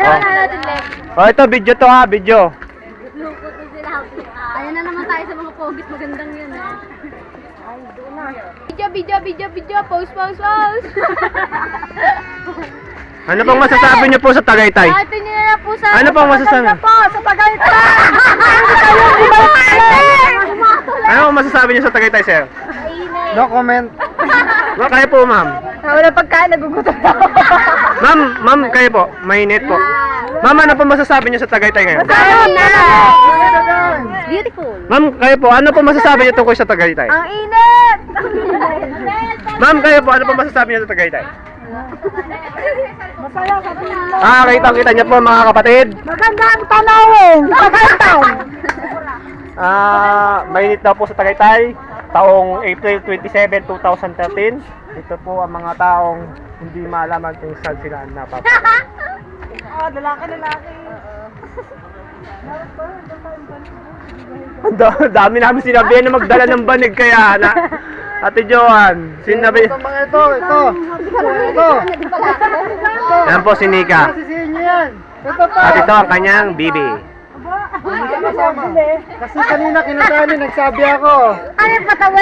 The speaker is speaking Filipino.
Oh, ito video to ha, video. Loko to sila. Ayan na naman tayo sa mga pogis. Magandang yun eh. Ay, doon na. Video. Pause. Ano pong masasabi niyo po sa Tagaytay? Atin nyo na po sa... Ano pong masasabi? Sa Tagaytay! Ano pong masasabi niyo sa Tagaytay, sir? No comment. Kayo po, ma'am. Wala pagkain, nagugutom na. Ma'am, kayo po. Mainit po. Ma'am, ano po masasabi niyo sa Tagaytay ngayon? Beautiful. Ma'am, kayo po. Ano po masasabi niyo tungkol sa Tagaytay? Ang init! Ma'am, kayo po. Ano po masasabi niyo sa Tagaytay? Masaya ka. Kita niyo po mga kapatid. Magandang tanawin! Tagaytay! Mainit daw po sa Tagaytay. Taong April 27, 2013. Ito po ang mga taong hindi malaman kung saan sila napapunta. Lalaki. Ang dami namin sinabi na magdala ng banig kaya na. Ate Joan, sinabi. Ito. Yan po si Nika. Sisihin niyo yan. Ito pa. At ito ang kanyang bibi. Kasi kanina kinasali, nagsabi ako. Ano patawin?